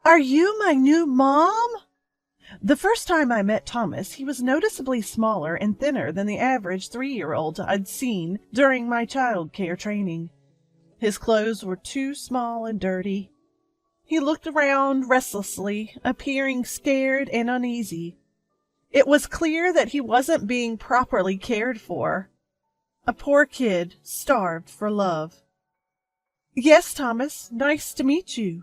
Are you my new mom? The first time I met Thomas, he was noticeably smaller and thinner than the average 3-year-old I'd seen during my child care training. His clothes were too small and dirty. He looked around restlessly, appearing scared and uneasy. It was clear that he wasn't being properly cared for. A poor kid starved for love. Yes, Thomas, nice to meet you.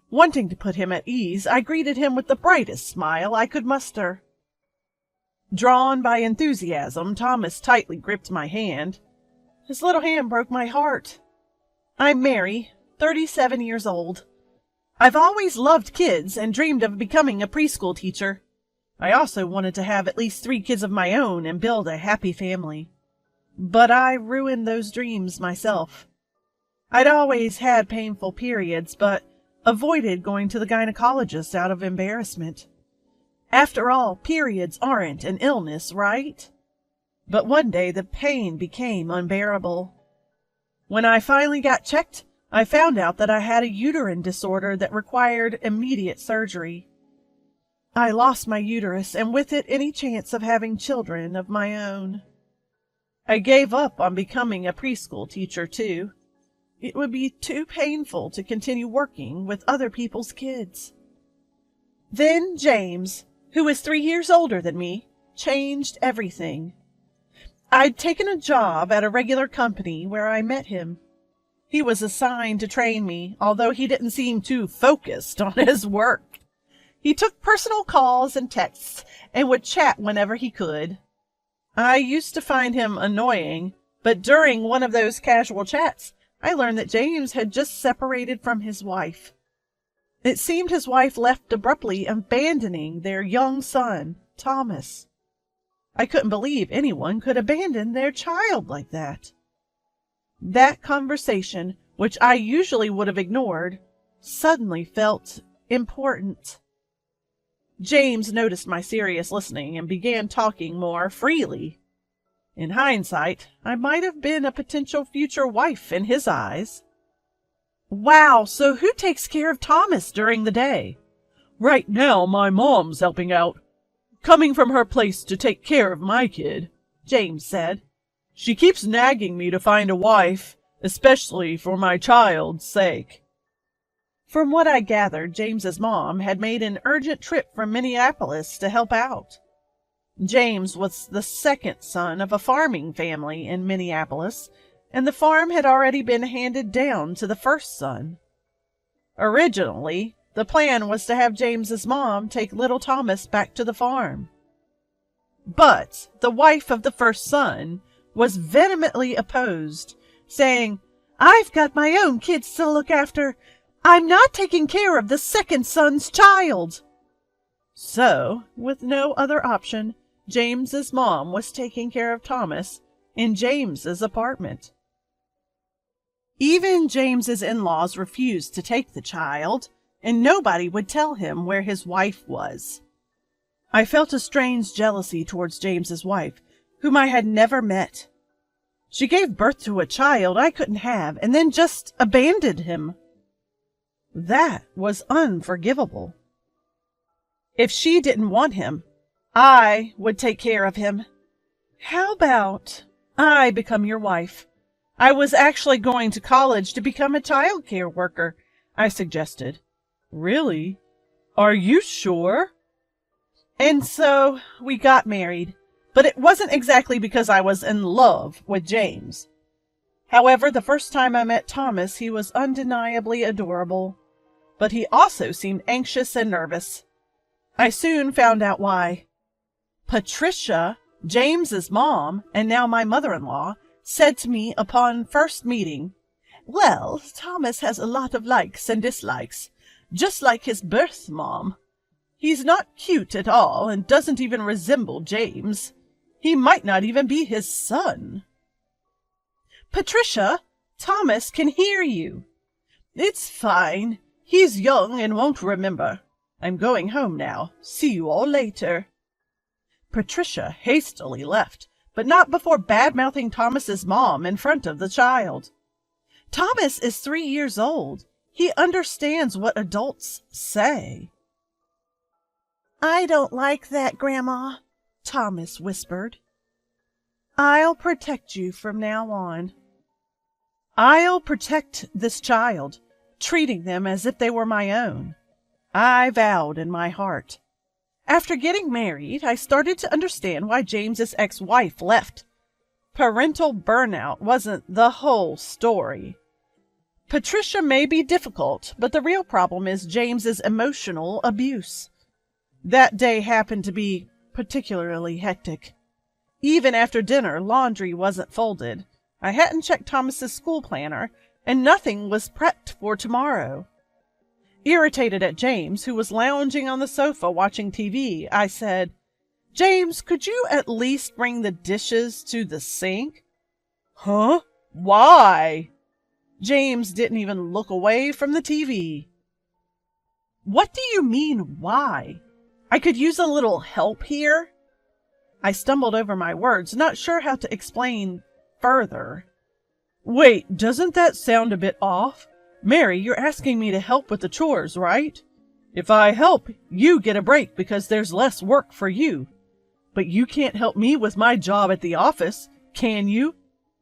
Wanting to put him at ease, I greeted him with the brightest smile I could muster. Drawn by enthusiasm, Thomas tightly gripped my hand. His little hand broke my heart. I'm Mary, 37 years old. I've always loved kids and dreamed of becoming a preschool teacher. I also wanted to have at least 3 kids of my own and build a happy family. But I ruined those dreams myself. I'd always had painful periods, but avoided going to the gynecologist out of embarrassment. After all, periods aren't an illness, right? But one day the pain became unbearable. When I finally got checked, I found out that I had a uterine disorder that required immediate surgery. I lost my uterus, and with it any chance of having children of my own. I gave up on becoming a preschool teacher, too. It would be too painful to continue working with other people's kids. Then James, who was 3 years older than me, changed everything. I'd taken a job at a regular company where I met him. He was assigned to train me, although he didn't seem too focused on his work. He took personal calls and texts and would chat whenever he could. I used to find him annoying, but during one of those casual chats, I learned that James had just separated from his wife. It seemed his wife left abruptly, abandoning their young son, Thomas. I couldn't believe anyone could abandon their child like that. That conversation, which I usually would have ignored, suddenly felt important. James noticed my serious listening and began talking more freely. In hindsight, I might have been a potential future wife in his eyes. Wow, so who takes care of Thomas during the day? Right now, my mom's helping out, coming from her place to take care of my kid, James said. She keeps nagging me to find a wife, especially for my child's sake. From what I gathered, James's mom had made an urgent trip from Minneapolis to help out. James was the second son of a farming family in Minneapolis, and the farm had already been handed down to the first son. Originally, the plan was to have James's mom take little Thomas back to the farm. But the wife of the first son was vehemently opposed, saying, "I've got my own kids to look after. I'm not taking care of the second son's child." So, with no other option, James's mom was taking care of Thomas in James's apartment. Even James's in-laws refused to take the child, and nobody would tell him where his wife was. I felt a strange jealousy towards James's wife, whom I had never met. She gave birth to a child I couldn't have, and then just abandoned him. That was unforgivable. If she didn't want him, I would take care of him. How about I become your wife? I was actually going to college to become a child care worker, I suggested. Really? Are you sure? And so we got married, but it wasn't exactly because I was in love with James. However, the first time I met Thomas, he was undeniably adorable, but he also seemed anxious and nervous. I soon found out why. Patricia, James's mom, and now my mother-in-law, said to me upon first meeting, "Well, Thomas has a lot of likes and dislikes, just like his birth mom. He's not cute at all and doesn't even resemble James. He might not even be his son." "Patricia, Thomas can hear you." "It's fine. He's young and won't remember. I'm going home now. See you all later." Patricia hastily left, but not before bad-mouthing Thomas's mom in front of the child. "Thomas is 3 years old. He understands what adults say. "I don't like that, Grandma," Thomas whispered. "I'll protect you from now on. I'll protect this child, treating them as if they were my own," I vowed in my heart. After getting married, I started to understand why James's ex-wife left. Parental burnout wasn't the whole story. Patricia may be difficult, but the real problem is James's emotional abuse. That day happened to be particularly hectic. Even after dinner, laundry wasn't folded. I hadn't checked Thomas's school planner, and nothing was prepped for tomorrow. Irritated at James, who was lounging on the sofa watching TV, I said, "James, could you at least bring the dishes to the sink?" "Huh? Why?" James didn't even look away from the TV. "What do you mean, why? I could use a little help here." I stumbled over my words, not sure how to explain further. "Wait, doesn't that sound a bit off? Mary, you're asking me to help with the chores, right? If I help, you get a break because there's less work for you. But you can't help me with my job at the office, can you?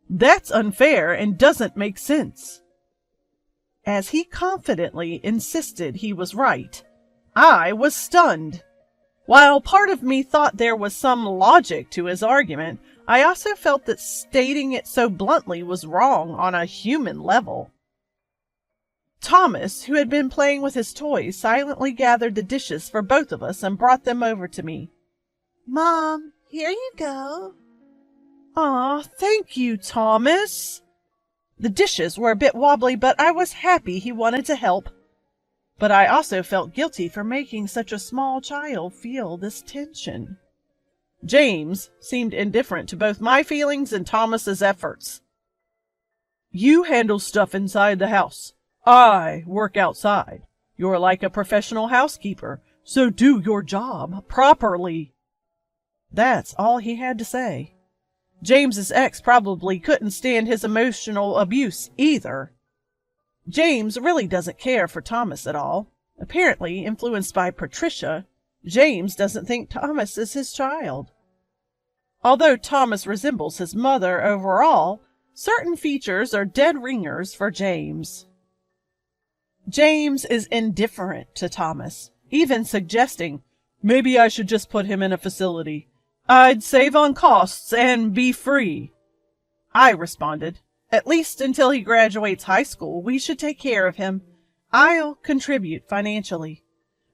That's unfair and doesn't make sense." As he confidently insisted he was right, I was stunned. While part of me thought there was some logic to his argument, I also felt that stating it so bluntly was wrong on a human level. Thomas, who had been playing with his toys, silently gathered the dishes for both of us and brought them over to me. "Mom, here you go." "Aw, thank you, Thomas." The dishes were a bit wobbly, but I was happy he wanted to help. But I also felt guilty for making such a small child feel this tension. James seemed indifferent to both my feelings and Thomas's efforts. "You handle stuff inside the house. I work outside. You're like a professional housekeeper, so do your job properly." That's all he had to say. James's ex probably couldn't stand his emotional abuse either. James really doesn't care for Thomas at all. Apparently, influenced by Patricia, James doesn't think Thomas is his child. Although Thomas resembles his mother overall, certain features are dead ringers for James. James is indifferent to Thomas, even suggesting, "Maybe I should just put him in a facility. I'd save on costs and be free." I responded, "At least until he graduates high school, we should take care of him. I'll contribute financially."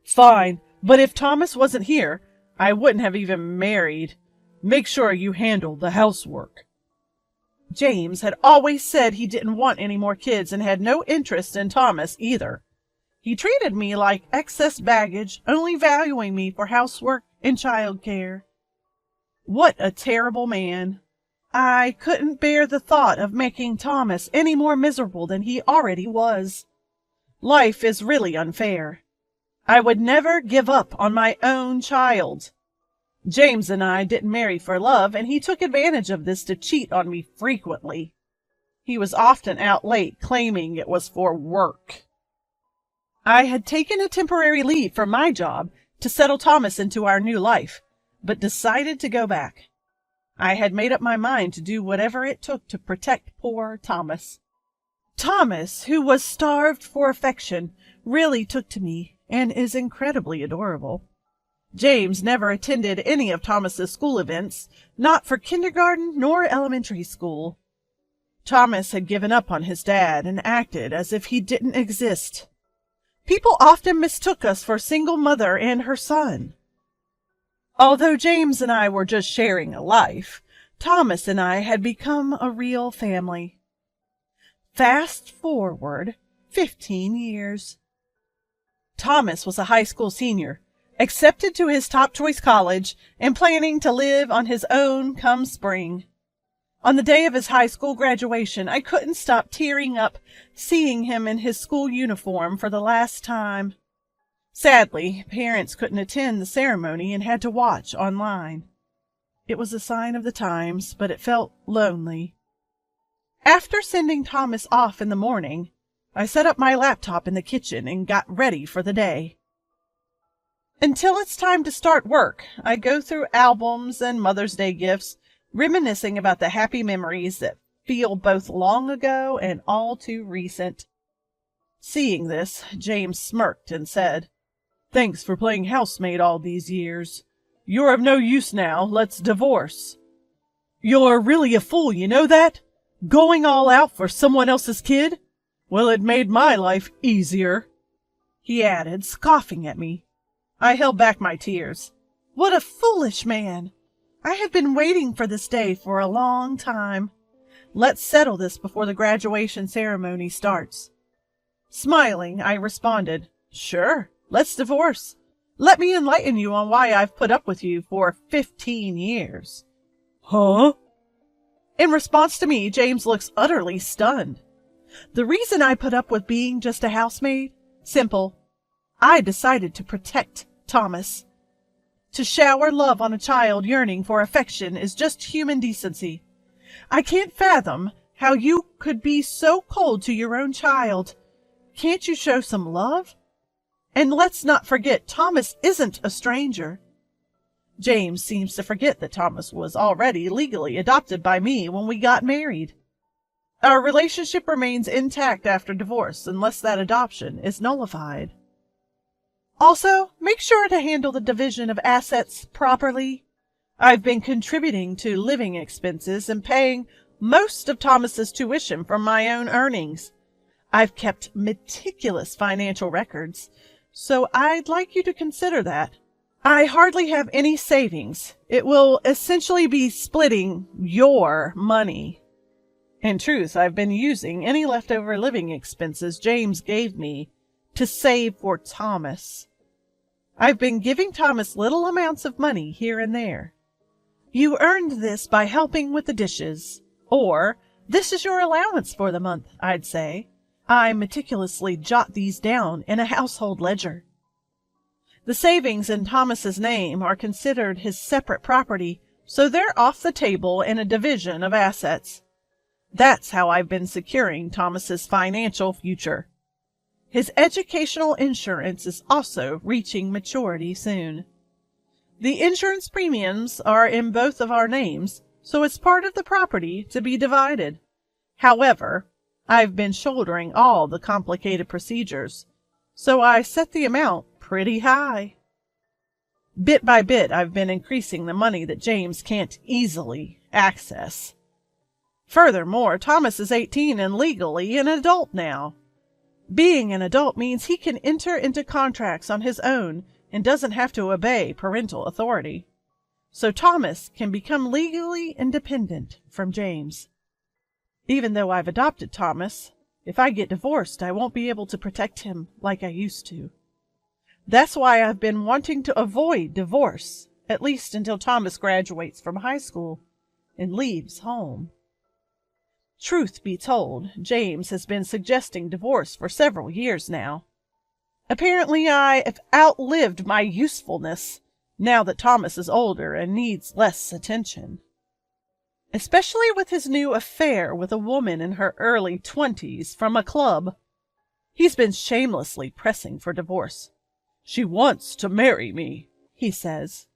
"Fine, but if Thomas wasn't here, I wouldn't have even married. Make sure you handle the housework." James had always said he didn't want any more kids and had no interest in Thomas either. He treated me like excess baggage, only valuing me for housework and childcare. What a terrible man. I couldn't bear the thought of making Thomas any more miserable than he already was. Life is really unfair. I would never give up on my own child. James and I didn't marry for love, and he took advantage of this to cheat on me frequently. He was often out late, claiming it was for work. I had taken a temporary leave from my job to settle Thomas into our new life, but decided to go back. I had made up my mind to do whatever it took to protect poor Thomas. Thomas, who was starved for affection, really took to me and is incredibly adorable. James never attended any of Thomas's school events, not for kindergarten nor elementary school. Thomas had given up on his dad and acted as if he didn't exist. People often mistook us for a single mother and her son. Although James and I were just sharing a life, Thomas and I had become a real family. Fast forward 15 years. Thomas was a high school senior, accepted to his top choice college, and planning to live on his own come spring. On the day of his high school graduation, I couldn't stop tearing up seeing him in his school uniform for the last time. Sadly, parents couldn't attend the ceremony and had to watch online. It was a sign of the times, but it felt lonely. After sending Thomas off in the morning, I set up my laptop in the kitchen and got ready for the day. Until it's time to start work, I go through albums and Mother's Day gifts, reminiscing about the happy memories that feel both long ago and all too recent. Seeing this, James smirked and said, "Thanks for playing housemaid all these years. You're of no use now. Let's divorce." "You're really a fool, you know that? Going all out for someone else's kid? Well, it made my life easier," he added, scoffing at me. I held back my tears. What a foolish man! I have been waiting for this day for a long time. Let's settle this before the graduation ceremony starts. Smiling, I responded, "Sure, let's divorce. Let me enlighten you on why I've put up with you for 15 years. "Huh?" In response to me, James looks utterly stunned. The reason I put up with being just a housemaid? Simple. I decided to protect Thomas. To shower love on a child yearning for affection is just human decency. I can't fathom how you could be so cold to your own child. Can't you show some love? And let's not forget, Thomas isn't a stranger. James seems to forget that Thomas was already legally adopted by me when we got married. Our relationship remains intact after divorce unless that adoption is nullified. Also, make sure to handle the division of assets properly. I've been contributing to living expenses and paying most of Thomas's tuition from my own earnings. I've kept meticulous financial records, so I'd like you to consider that. I hardly have any savings. It will essentially be splitting your money. In truth, I've been using any leftover living expenses James gave me to save for Thomas. I've been giving Thomas little amounts of money here and there. You earned this by helping with the dishes, or this is your allowance for the month, I'd say. I meticulously jot these down in a household ledger. The savings in Thomas's name are considered his separate property, so they're off the table in a division of assets. That's how I've been securing Thomas's financial future. His educational insurance is also reaching maturity soon. The insurance premiums are in both of our names, so it's part of the property to be divided. However, I've been shouldering all the complicated procedures, so I set the amount pretty high. Bit by bit, I've been increasing the money that James can't easily access. Furthermore, Thomas is 18 and legally an adult now. Being an adult means he can enter into contracts on his own and doesn't have to obey parental authority. So Thomas can become legally independent from James. Even though I've adopted Thomas, if I get divorced, I won't be able to protect him like I used to. That's why I've been wanting to avoid divorce, at least until Thomas graduates from high school and leaves home. Truth be told, James has been suggesting divorce for several years now. Apparently I have outlived my usefulness now that Thomas is older and needs less attention. Especially with his new affair with a woman in her early 20s from a club. He's been shamelessly pressing for divorce. "She wants to marry me," he says.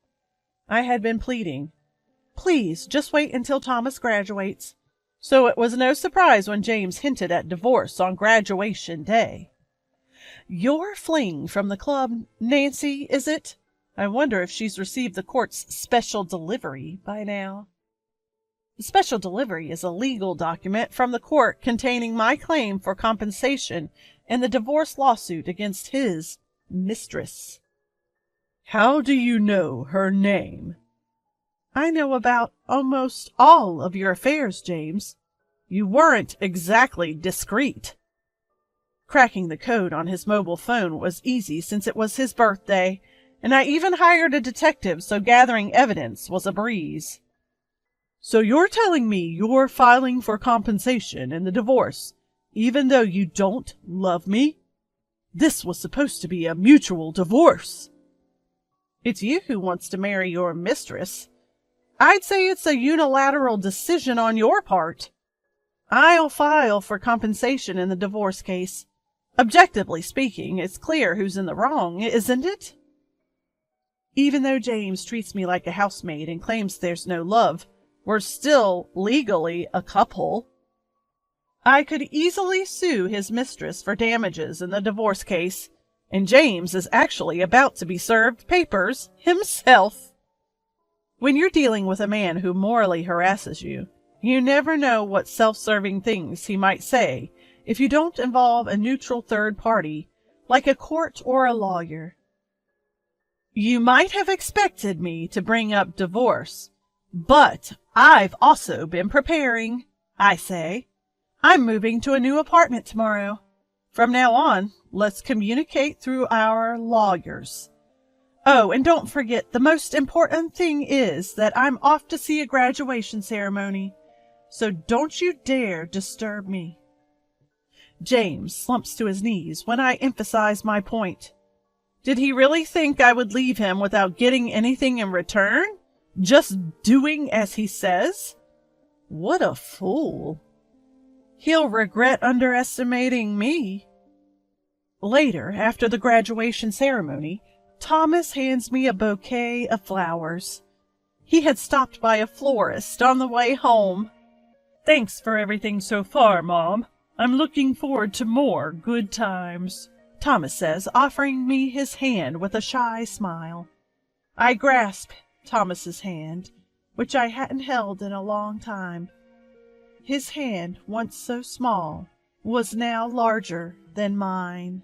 I had been pleading, "Please, just wait until Thomas graduates." So it was no surprise when James hinted at divorce on graduation day. "Your fling from the club, Nancy, is it? I wonder if she's received the court's special delivery by now." The special delivery is a legal document from the court containing my claim for compensation in the divorce lawsuit against his mistress. "How do you know her name?" "I know about almost all of your affairs, James. You weren't exactly discreet." Cracking the code on his mobile phone was easy since it was his birthday, and I even hired a detective, so gathering evidence was a breeze. "So you're telling me you're filing for compensation in the divorce, even though you don't love me? This was supposed to be a mutual divorce." "It's you who wants to marry your mistress. I'd say it's a unilateral decision on your part." I'll file for compensation in the divorce case. Objectively speaking, it's clear who's in the wrong, isn't it? Even though James treats me like a housemaid and claims there's no love, we're still legally a couple. I could easily sue his mistress for damages in the divorce case, and James is actually about to be served papers himself. When you're dealing with a man who morally harasses you, you never know what self-serving things he might say if you don't involve a neutral third party, like a court or a lawyer. You might have expected me to bring up divorce, but I've also been preparing, I say. I'm moving to a new apartment tomorrow. From now on, let's communicate through our lawyers. Oh, and don't forget, the most important thing is that I'm off to see a graduation ceremony, so don't you dare disturb me. James slumps to his knees when I emphasize my point. Did he really think I would leave him without getting anything in return? Just doing as he says? What a fool. He'll regret underestimating me. Later, after the graduation ceremony, Thomas hands me a bouquet of flowers. He had stopped by a florist on the way home. Thanks for everything so far, Mom. I'm looking forward to more good times, Thomas says, offering me his hand with a shy smile. I grasp Thomas's hand, which I hadn't held in a long time. His hand, once so small, was now larger than mine.